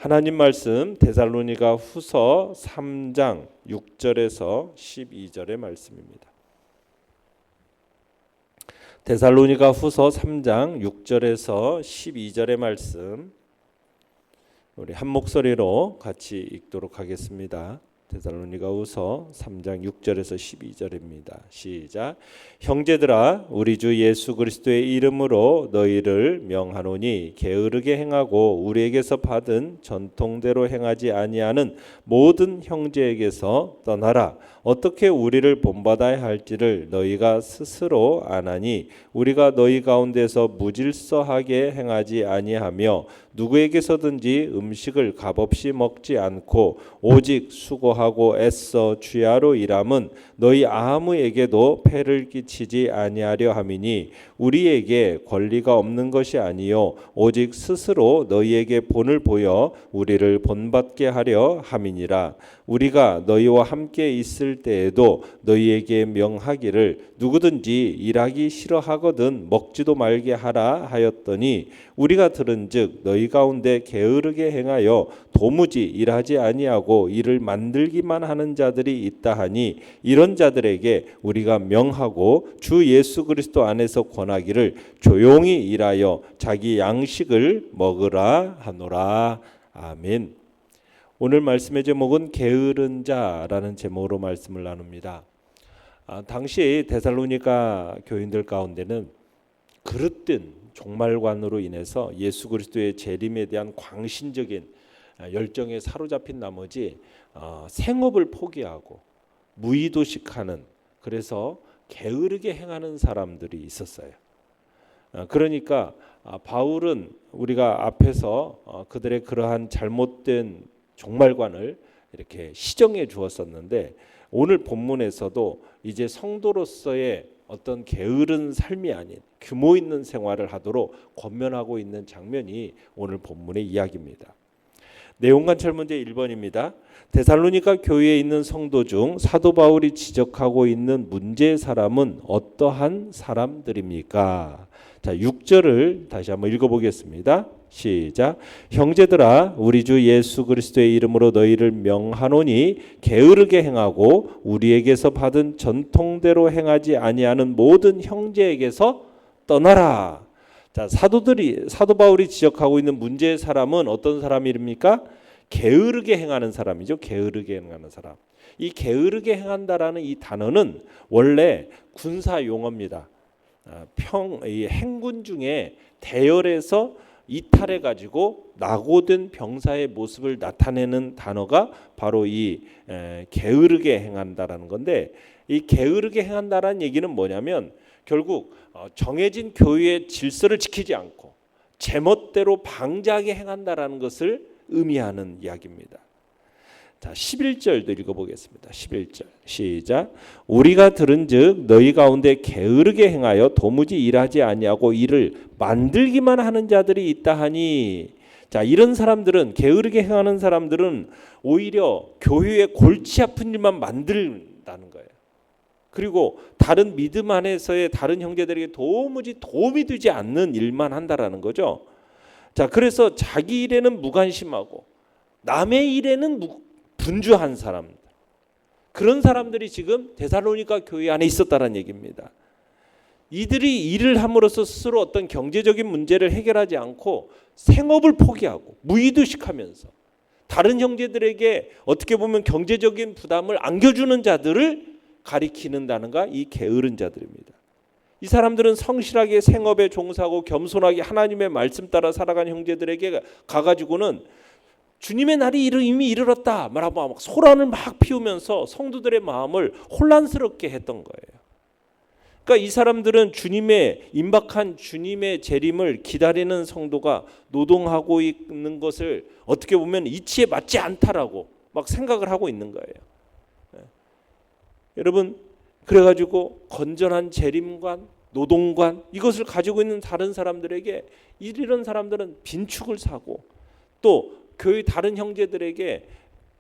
하나님 말씀 데살로니가 후서 3장 6절에서 12절의 말씀입니다. 데살로니가 후서 3장 6절에서 12절의 말씀 우리 한 목소리로 같이 읽도록 하겠습니다. 데살로니가 후서 3장 6절에서 12절입니다. 시작. 형제들아 우리 주 예수 그리스도의 이름으로 너희를 명하노니 게으르게 행하고 우리에게서 받은 전통대로 행하지 아니하는 모든 형제에게서 떠나라. 어떻게 우리를 본받아야 할지를 너희가 스스로 아나니 우리가 너희 가운데서 무질서하게 행하지 아니하며 누구에게서든지 음식을 값없이 먹지 않고 오직 수고하고 애써 주야로 일함은 너희 아무에게도 폐를 끼치지 아니하려 함이니 우리에게 권리가 없는 것이 아니요 오직 스스로 너희에게 본을 보여 우리를 본받게 하려 함이니라. 우리가 너희와 함께 있을 때에도 너희에게 명하기를 누구든지 일하기 싫어하거든 먹지도 말게 하라 하였더니 우리가 들은즉 너희 가운데 게으르게 행하여 도무지 일하지 아니하고 일을 만들기만 하는 자들이 있다 하니 이런 자들에게 우리가 명하고 주 예수 그리스도 안에서 권하기를 조용히 일하여 자기 양식을 먹으라 하노라. 아멘. 오늘 말씀의 제목은 게으른 자라는 제목으로 말씀을 나눕니다. 당시 데살로니가 교인들 가운데는 그릇된 종말관으로 인해서 예수 그리스도의 재림에 대한 광신적인 열정에 사로잡힌 나머지 생업을 포기하고 무의도식하는, 그래서 게으르게 행하는 사람들이 있었어요. 그러니까 바울은 우리가 앞에서 그들의 그러한 잘못된 종말관을 이렇게 시정해 주었었는데 오늘 본문에서도 이제 성도로서의 어떤 게으른 삶이 아닌 규모 있는 생활을 하도록 권면하고 있는 장면이 오늘 본문의 이야기입니다. 내용 관찰 문제 1번입니다. 데살로니가 교회에 있는 성도 중 사도 바울이 지적하고 있는 문제의 사람은 어떠한 사람들입니까? 자, 6절을 다시 한번 읽어보겠습니다. 시작. 형제들아 우리 주 예수 그리스도의 이름으로 너희를 명하노니 게으르게 행하고 우리에게서 받은 전통대로 행하지 아니하는 모든 형제에게서 떠나라. 자, 사도 바울이 지적하고 있는 문제의 사람은 어떤 사람입니까? 게으르게 행하는 사람이죠. 게으르게 행하는 사람. 이 게으르게 행한다라는 이 단어는 원래 군사 용어입니다. 이 행군 중에 대열에서 이탈해 가지고 낙오된 병사의 모습을 나타내는 단어가 바로 이 게으르게 행한다라는 건데, 이 게으르게 행한다라는 얘기는 뭐냐면 결국 정해진 교회의 질서를 지키지 않고 제멋대로 방자하게 행한다라는 것을 의미하는 이야기입니다. 자, 11절도 읽어보겠습니다. 11절 시작. 우리가 들은즉 너희 가운데 게으르게 행하여 도무지 일하지 아니하고 일을 만들기만 하는 자들이 있다 하니, 자, 이런 사람들은, 게으르게 행하는 사람들은 오히려 교회의 골치 아픈 일만 만든다는 거예요. 그리고 다른 믿음 안에서의 다른 형제들에게 도무지 도움이 되지 않는 일만 한다라는 거죠. 자, 그래서 자기 일에는 무관심하고 남의 일에는 분주한 사람들, 그런 사람들이 지금 데살로니가 교회 안에 있었다는 얘기입니다. 이들이 일을 함으로써 스스로 어떤 경제적인 문제를 해결하지 않고 생업을 포기하고 무의도식하면서 다른 형제들에게 어떻게 보면 경제적인 부담을 안겨주는 자들을 가리키는다는가, 이 게으른 자들입니다. 이 사람들은 성실하게 생업에 종사하고 겸손하게 하나님의 말씀 따라 살아가는 형제들에게 가가지고는 주님의 날이 이미 이르렀다 말하고 막 소란을 막 피우면서 성도들의 마음을 혼란스럽게 했던 거예요. 그러니까 이 사람들은 주님의 임박한 주님의 재림을 기다리는 성도가 노동하고 있는 것을 어떻게 보면 이치에 맞지 않다라고 막 생각을 하고 있는 거예요. 여러분, 그래가지고 건전한 재림관, 노동관, 이것을 가지고 있는 다른 사람들에게 이런 사람들은 빈축을 사고 또 교회 다른 형제들에게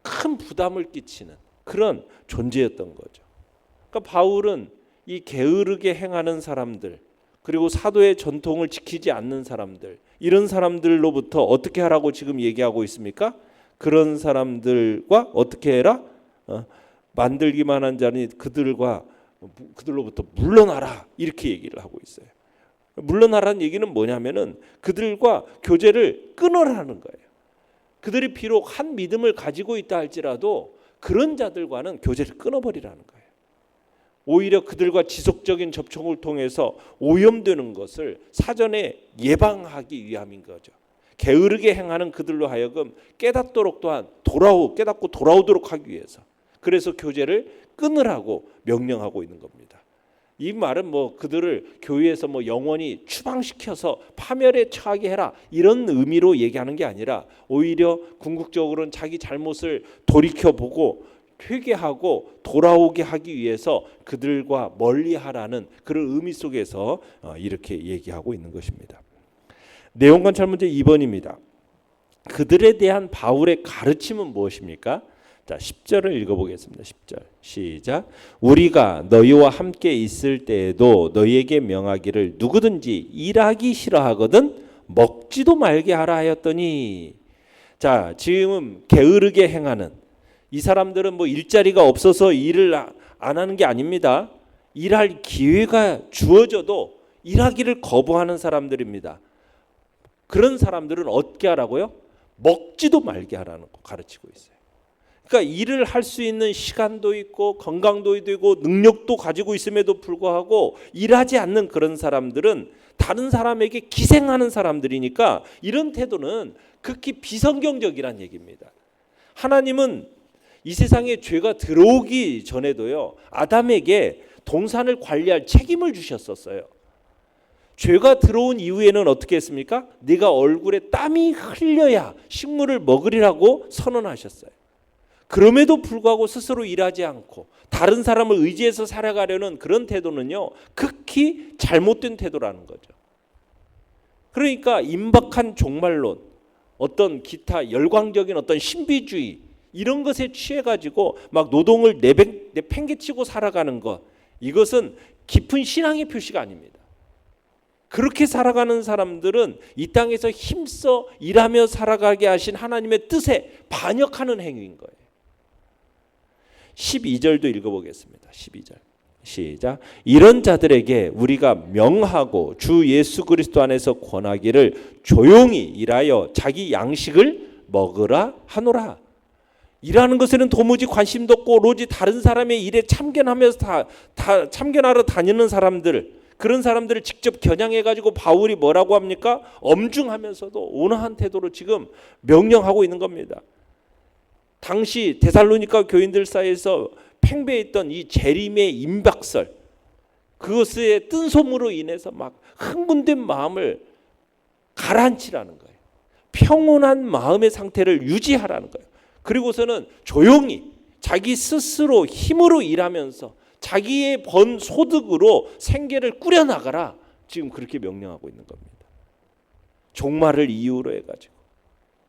큰 부담을 끼치는 그런 존재였던 거죠. 그러니까 바울은 이 게으르게 행하는 사람들, 그리고 사도의 전통을 지키지 않는 사람들, 이런 사람들로부터 어떻게 하라고 지금 얘기하고 있습니까? 그런 사람들과 어떻게 해라? 만들기만 한 자니 그들로부터 물러나라, 이렇게 얘기를 하고 있어요. 물러나라는 얘기는 뭐냐면은 그들과 교제를 끊으라는 거예요. 그들이 비록 한 믿음을 가지고 있다 할지라도 그런 자들과는 교제를 끊어버리라는 거예요. 오히려 그들과 지속적인 접촉을 통해서 오염되는 것을 사전에 예방하기 위함인 거죠. 게으르게 행하는 그들로 하여금 깨닫도록 또한 깨닫고 돌아오도록 하기 위해서, 그래서 교제를 끊으라고 명령하고 있는 겁니다. 이 말은 그들을 교회에서 영원히 추방시켜서 파멸에 처하게 해라, 이런 의미로 얘기하는 게 아니라 오히려 궁극적으로는 자기 잘못을 돌이켜보고 회개하고 돌아오게 하기 위해서 그들과 멀리하라는 그런 의미 속에서 이렇게 얘기하고 있는 것입니다. 내용 관찰 문제 2번입니다. 그들에 대한 바울의 가르침은 무엇입니까? 자, 10절을 읽어보겠습니다. 10절 시작. 우리가 너희와 함께 있을 때에도 너희에게 명하기를 누구든지 일하기 싫어하거든 먹지도 말게 하라 하였더니, 자, 지금 게으르게 행하는 이 사람들은 일자리가 없어서 일을 안 하는 게 아닙니다. 일할 기회가 주어져도 일하기를 거부하는 사람들입니다. 그런 사람들은 어떻게 하라고요? 먹지도 말게 하라는 거 가르치고 있어요. 그러니까 일을 할 수 있는 시간도 있고 건강도 되고 능력도 가지고 있음에도 불구하고 일하지 않는 그런 사람들은 다른 사람에게 기생하는 사람들이니까 이런 태도는 극히 비성경적이란 얘기입니다. 하나님은 이 세상에 죄가 들어오기 전에도요, 아담에게 동산을 관리할 책임을 주셨었어요. 죄가 들어온 이후에는 어떻게 했습니까? 네가 얼굴에 땀이 흘려야 식물을 먹으리라고 선언하셨어요. 그럼에도 불구하고 스스로 일하지 않고 다른 사람을 의지해서 살아가려는 그런 태도는요, 극히 잘못된 태도라는 거죠. 그러니까 임박한 종말론, 어떤 기타 열광적인 어떤 신비주의, 이런 것에 취해가지고 막 노동을 내팽개치고 살아가는 것, 이것은 깊은 신앙의 표시가 아닙니다. 그렇게 살아가는 사람들은 이 땅에서 힘써 일하며 살아가게 하신 하나님의 뜻에 반역하는 행위인 거예요. 12절도 읽어보겠습니다. 12절 시작. 이런 자들에게 우리가 명하고 주 예수 그리스도 안에서 권하기를 조용히 일하여 자기 양식을 먹으라 하노라. 일하는 것에는 도무지 관심도 없고 오로지 다른 사람의 일에 참견하면서 다 참견하러 다니는 사람들, 그런 사람들을 직접 겨냥해가지고 바울이 뭐라고 합니까? 엄중하면서도 온화한 태도로 지금 명령하고 있는 겁니다. 당시 데살로니가 교인들 사이에서 팽배했던 이 재림의 임박설, 그것의 뜬소문으로 인해서 막 흥분된 마음을 가라앉히라는 거예요. 평온한 마음의 상태를 유지하라는 거예요. 그리고서는 조용히 자기 스스로 힘으로 일하면서 자기의 번 소득으로 생계를 꾸려나가라, 지금 그렇게 명령하고 있는 겁니다. 종말을 이유로 해가지고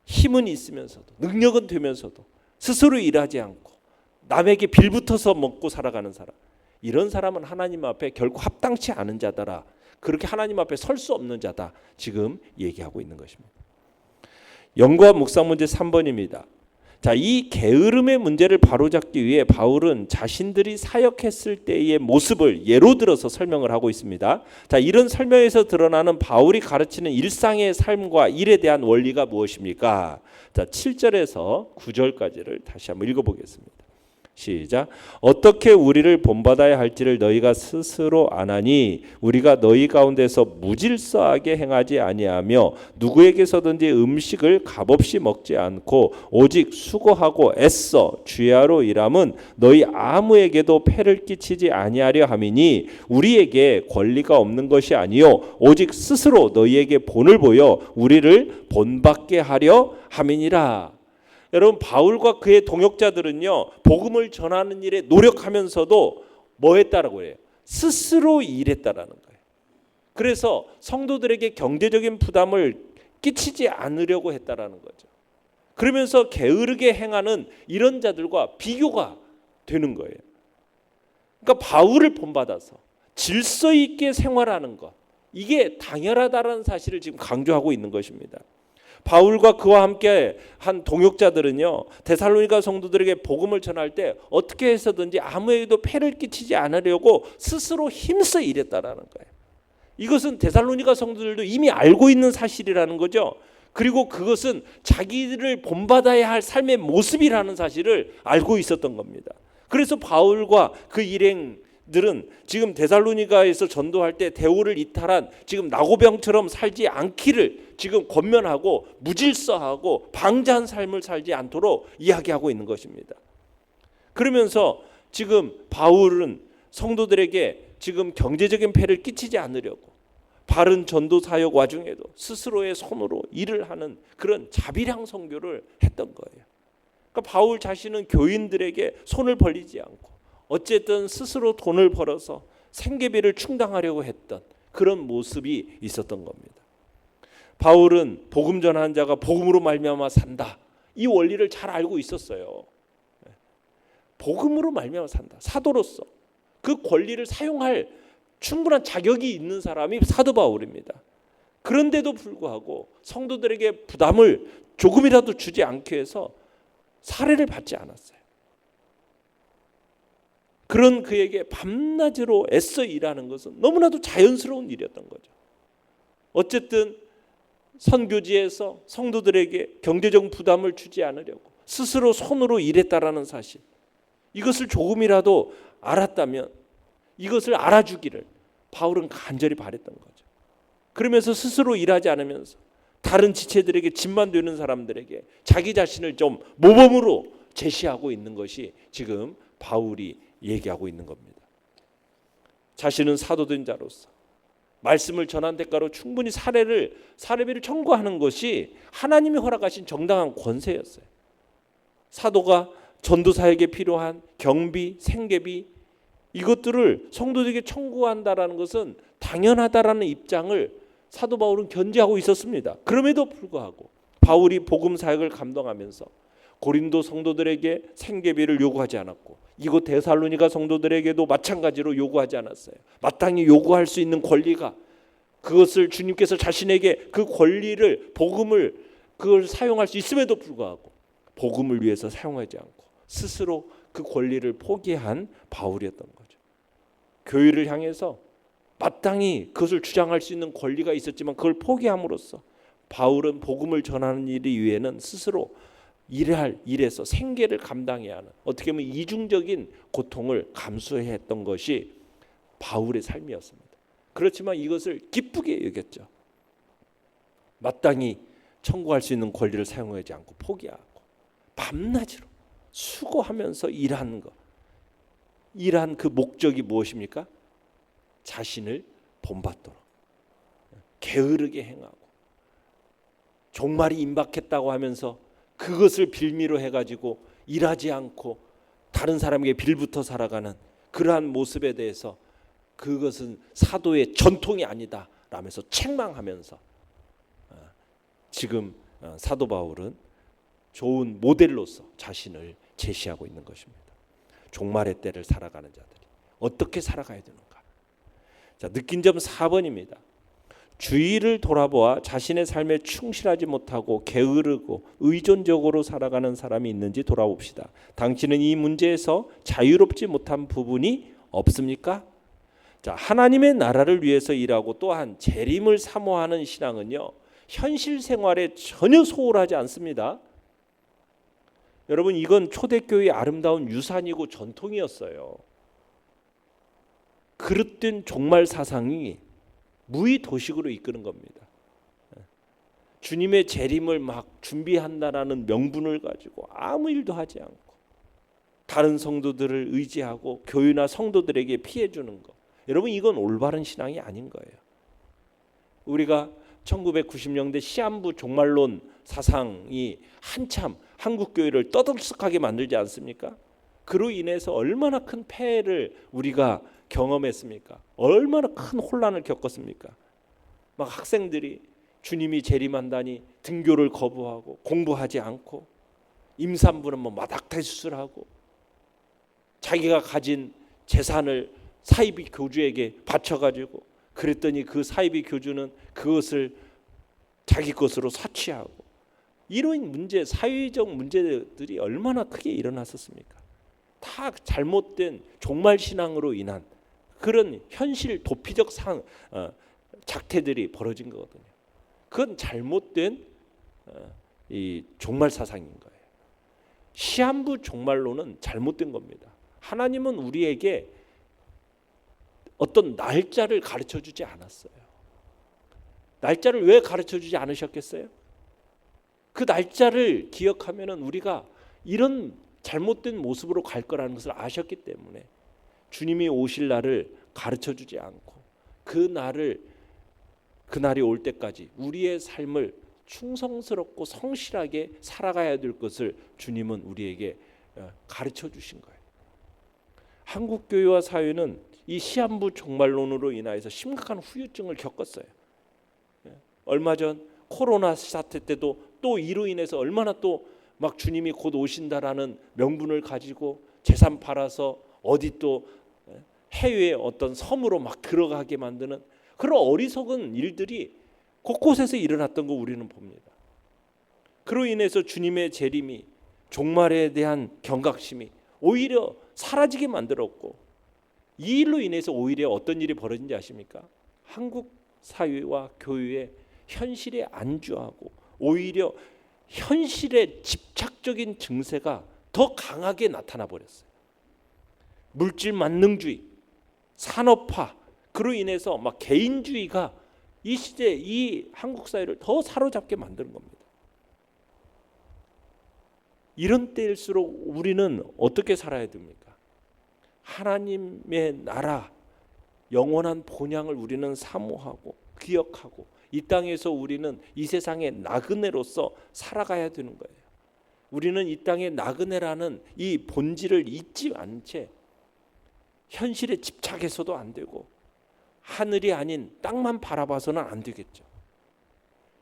힘은 있으면서도 능력은 되면서도 스스로 일하지 않고 남에게 빌붙어서 먹고 살아가는 사람, 이런 사람은 하나님 앞에 결코 합당치 않은 자다라, 그렇게 하나님 앞에 설 수 없는 자다, 지금 얘기하고 있는 것입니다. 연구와 묵상 문제 3번입니다. 자, 이 게으름의 문제를 바로잡기 위해 바울은 자신들이 사역했을 때의 모습을 예로 들어서 설명을 하고 있습니다. 자, 이런 설명에서 드러나는 바울이 가르치는 일상의 삶과 일에 대한 원리가 무엇입니까? 자, 7절에서 9절까지를 다시 한번 읽어보겠습니다. 시작. 어떻게 우리를 본받아야 할지를 너희가 스스로 아나니 우리가 너희 가운데서 무질서하게 행하지 아니하며 누구에게서든지 음식을 값없이 먹지 않고 오직 수고하고 애써 주야로 일함은 너희 아무에게도 폐를 끼치지 아니하려 함이니 우리에게 권리가 없는 것이 아니요 오직 스스로 너희에게 본을 보여 우리를 본받게 하려 함이니라. 여러분, 바울과 그의 동역자들은요, 복음을 전하는 일에 노력하면서도 뭐 했다라고 해요? 스스로 일했다라는 거예요. 그래서 성도들에게 경제적인 부담을 끼치지 않으려고 했다라는 거죠. 그러면서 게으르게 행하는 이런 자들과 비교가 되는 거예요. 그러니까 바울을 본받아서 질서 있게 생활하는 것, 이게 당연하다는 사실을 지금 강조하고 있는 것입니다. 바울과 그와 함께 한 동역자들은요, 데살로니가 성도들에게 복음을 전할 때 어떻게 해서든지 아무에게도 폐를 끼치지 않으려고 스스로 힘써 일했다라는 거예요. 이것은 데살로니가 성도들도 이미 알고 있는 사실이라는 거죠. 그리고 그것은 자기들을 본받아야 할 삶의 모습이라는 사실을 알고 있었던 겁니다. 그래서 바울과 그 일행들은 지금 데살로니가에서 전도할 때 대우를 이탈한 지금 나고병처럼 살지 않기를 지금 권면하고 무질서하고 방자한 삶을 살지 않도록 이야기하고 있는 것입니다. 그러면서 지금 바울은 성도들에게 지금 경제적인 폐를 끼치지 않으려고 바른 전도 사역 와중에도 스스로의 손으로 일을 하는 그런 자비량 선교를 했던 거예요. 그러니까 바울 자신은 교인들에게 손을 벌리지 않고 어쨌든 스스로 돈을 벌어서 생계비를 충당하려고 했던 그런 모습이 있었던 겁니다. 바울은 복음 전하는 자가 복음으로 말미암아 산다. 이 원리를 잘 알고 있었어요. 복음으로 말미암아 산다. 사도로서 그 권리를 사용할 충분한 자격이 있는 사람이 사도 바울입니다. 그런데도 불구하고 성도들에게 부담을 조금이라도 주지 않기 위해서 살해를 받지 않았어요. 그런 그에게 밤낮으로 애써 일하는 것은 너무나도 자연스러운 일이었던 거죠. 어쨌든 선교지에서 성도들에게 경제적 부담을 주지 않으려고 스스로 손으로 일했다라는 사실, 이것을 조금이라도 알았다면 이것을 알아주기를 바울은 간절히 바랬던 거죠. 그러면서 스스로 일하지 않으면서 다른 지체들에게 짐만 되는 사람들에게 자기 자신을 좀 모범으로 제시하고 있는 것이 지금 바울이 얘기하고 있는 겁니다. 자신은 사도된 자로서 말씀을 전한 대가로 충분히 사례비를 청구하는 것이 하나님이 허락하신 정당한 권세였어요. 사도가 전도 사역에 필요한 경비, 생계비 이것들을 성도들에게 청구한다라는 것은 당연하다라는 입장을 사도 바울은 견지하고 있었습니다. 그럼에도 불구하고 바울이 복음 사역을 감당하면서 고린도 성도들에게 생계비를 요구하지 않았고 이곳 데살로니가 성도들에게도 마찬가지로 요구하지 않았어요. 마땅히 요구할 수 있는 권리가 그것을 주님께서 자신에게 그 권리를 복음을 그걸 사용할 수 있음에도 불구하고 복음을 위해서 사용하지 않고 스스로 그 권리를 포기한 바울이었던 거죠. 교회를 향해서 마땅히 그것을 주장할 수 있는 권리가 있었지만 그걸 포기함으로써 바울은 복음을 전하는 일 이외에는 스스로 일할 일에서 생계를 감당해야 하는 어떻게 보면 이중적인 고통을 감수해야 했던 것이 바울의 삶이었습니다. 그렇지만 이것을 기쁘게 여겼죠. 마땅히 청구할 수 있는 권리를 사용하지 않고 포기하고 밤낮으로 수고하면서 일하는 것, 일한 그 목적이 무엇입니까? 자신을 본받도록 게으르게 행하고 종말이 임박했다고 하면서 그것을 빌미로 해가지고 일하지 않고 다른 사람에게 빌부터 살아가는 그러한 모습에 대해서 그것은 사도의 전통이 아니다 라면서 책망하면서 지금 사도 바울은 좋은 모델로서 자신을 제시하고 있는 것입니다. 종말의 때를 살아가는 자들이 어떻게 살아가야 되는가? 자, 느낀 점 4번입니다. 주위를 돌아보아 자신의 삶에 충실하지 못하고 게으르고 의존적으로 살아가는 사람이 있는지 돌아봅시다. 당신은 이 문제에서 자유롭지 못한 부분이 없습니까? 자, 하나님의 나라를 위해서 일하고 또한 재림을 사모하는 신앙은요, 현실 생활에 전혀 소홀하지 않습니다. 여러분, 이건 초대교회의 아름다운 유산이고 전통이었어요. 그릇된 종말 사상이 무의도식으로 이끄는 겁니다. 주님의 재림을 막 준비한다라는 명분을 가지고 아무 일도 하지 않고 다른 성도들을 의지하고 교회나 성도들에게 피해 주는 것. 여러분, 이건 올바른 신앙이 아닌 거예요. 우리가 1990년대 시한부 종말론 사상이 한참 한국 교회를 떠들썩하게 만들지 않습니까? 그로 인해서 얼마나 큰 폐해를 우리가 경험했습니까? 얼마나 큰 혼란을 겪었습니까? 막 학생들이 주님이 재림한다니 등교를 거부하고 공부하지 않고 임산부는 뭐 마닥탈수술하고 자기가 가진 재산을 사이비 교주에게 바쳐가지고 그랬더니 그 사이비 교주는 그것을 자기 것으로 사취하고, 이런 문제, 사회적 문제들이 얼마나 크게 일어났었습니까? 다 잘못된 종말 신앙으로 인한 그런 현실 도피적 작태들이 벌어진 거거든요. 그건 잘못된 이 종말 사상인 거예요. 시한부 종말론은 잘못된 겁니다. 하나님은 우리에게 어떤 날짜를 가르쳐 주지 않았어요. 날짜를 왜 가르쳐 주지 않으셨겠어요? 그 날짜를 기억하면은 우리가 이런 잘못된 모습으로 갈 거라는 것을 아셨기 때문에 주님이 오실 날을 가르쳐 주지 않고 그날이 올 때까지 우리의 삶을 충성스럽고 성실하게 살아가야 될 것을 주님은 우리에게 가르쳐 주신 거예요. 한국 교회와 사회는 이 시한부 종말론으로 인하여서 심각한 후유증을 겪었어요. 얼마 전 코로나 사태 때도 또 이로 인해서 얼마나 또 막 주님이 곧 오신다라는 명분을 가지고 재산 팔아서 어디 또 해외의 어떤 섬으로 막 들어가게 만드는 그런 어리석은 일들이 곳곳에서 일어났던 거 우리는 봅니다. 그로 인해서 주님의 재림이, 종말에 대한 경각심이 오히려 사라지게 만들었고, 이 일로 인해서 오히려 어떤 일이 벌어진지 아십니까? 한국 사회와 교회의 현실에 안주하고 오히려 현실의 집착적인 증세가 더 강하게 나타나 버렸어요. 물질 만능주의, 산업화, 그로 인해서 막 개인주의가 이 시대 이 한국 사회를 더 사로잡게 만드는 겁니다. 이런 때일수록 우리는 어떻게 살아야 됩니까? 하나님의 나라, 영원한 본향을 우리는 사모하고 기억하고 이 땅에서 우리는 이 세상의 나그네로서 살아가야 되는 거예요. 우리는 이 땅의 나그네라는 이 본질을 잊지 않은 채 현실에 집착해서도 안 되고 하늘이 아닌 땅만 바라봐서는 안 되겠죠.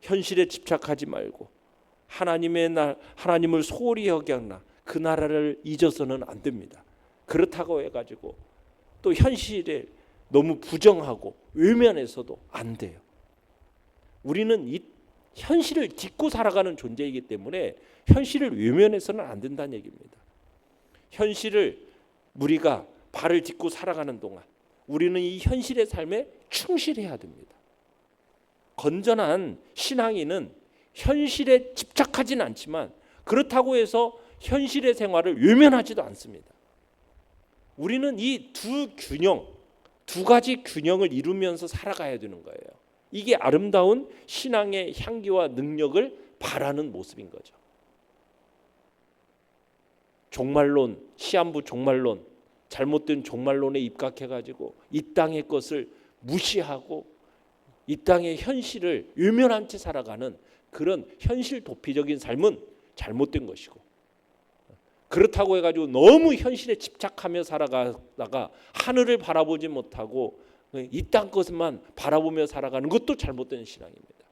현실에 집착하지 말고 하나님을 소홀히 여겼나 그 나라를 잊어서는 안 됩니다. 그렇다고 해가지고 또 현실에 너무 부정하고 외면해서도 안 돼요. 우리는 이 현실을 딛고 살아가는 존재이기 때문에 현실을 외면해서는 안 된다는 얘기입니다. 현실을 우리가 발을 딛고 살아가는 동안 우리는 이 현실의 삶에 충실해야 됩니다. 건전한 신앙인은 현실에 집착하지는 않지만 그렇다고 해서 현실의 생활을 외면하지도 않습니다. 우리는 이 두 가지 균형을 이루면서 살아가야 되는 거예요. 이게 아름다운 신앙의 향기와 능력을 바라는 모습인 거죠. 종말론, 시한부 종말론, 잘못된 종말론에 입각해가지고 이 땅의 것을 무시하고 이 땅의 현실을 외면한 채 살아가는 그런 현실 도피적인 삶은 잘못된 것이고, 그렇다고 해가지고 너무 현실에 집착하며 살아가다가 하늘을 바라보지 못하고 이 땅 것만 바라보며 살아가는 것도 잘못된 신앙입니다.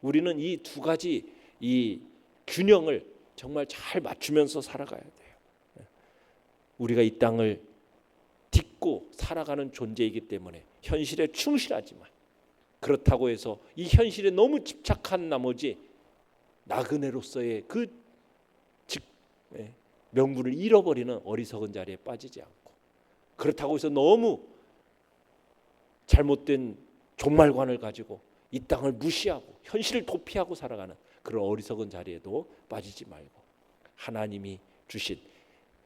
우리는 이 두 가지 이 균형을 정말 잘 맞추면서 살아가야 돼요. 우리가 이 땅을 딛고 살아가는 존재이기 때문에 현실에 충실하지만 그렇다고 해서 이 현실에 너무 집착한 나머지 나그네로서의 그 명분을 잃어버리는 어리석은 자리에 빠지지 않고, 그렇다고 해서 너무 잘못된 종말관을 가지고 이 땅을 무시하고 현실을 도피하고 살아가는 그런 어리석은 자리에도 빠지지 말고 하나님이 주신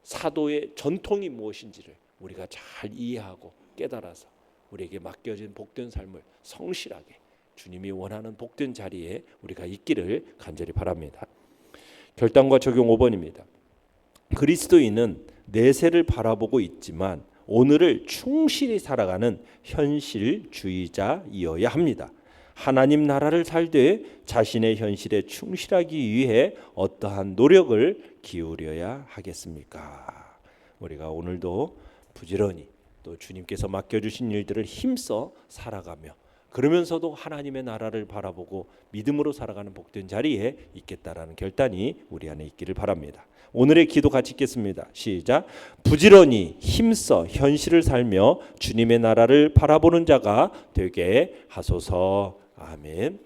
사도의 전통이 무엇인지를 우리가 잘 이해하고 깨달아서 우리에게 맡겨진 복된 삶을 성실하게 주님이 원하는 복된 자리에 우리가 있기를 간절히 바랍니다. 결단과 적용 5번입니다. 그리스도인은 내세를 바라보고 있지만 오늘을 충실히 살아가는 현실주의자이어야 합니다. 하나님 나라를 살되 자신의 현실에 충실하기 위해 어떠한 노력을 기울여야 하겠습니까? 우리가 오늘도 부지런히 또 주님께서 맡겨주신 일들을 힘써 살아가며 그러면서도 하나님의 나라를 바라보고 믿음으로 살아가는 복된 자리에 있겠다라는 결단이 우리 안에 있기를 바랍니다. 오늘의 기도 같이 읽겠습니다. 시작. 부지런히 힘써 현실을 살며 주님의 나라를 바라보는 자가 되게 하소서. 아멘.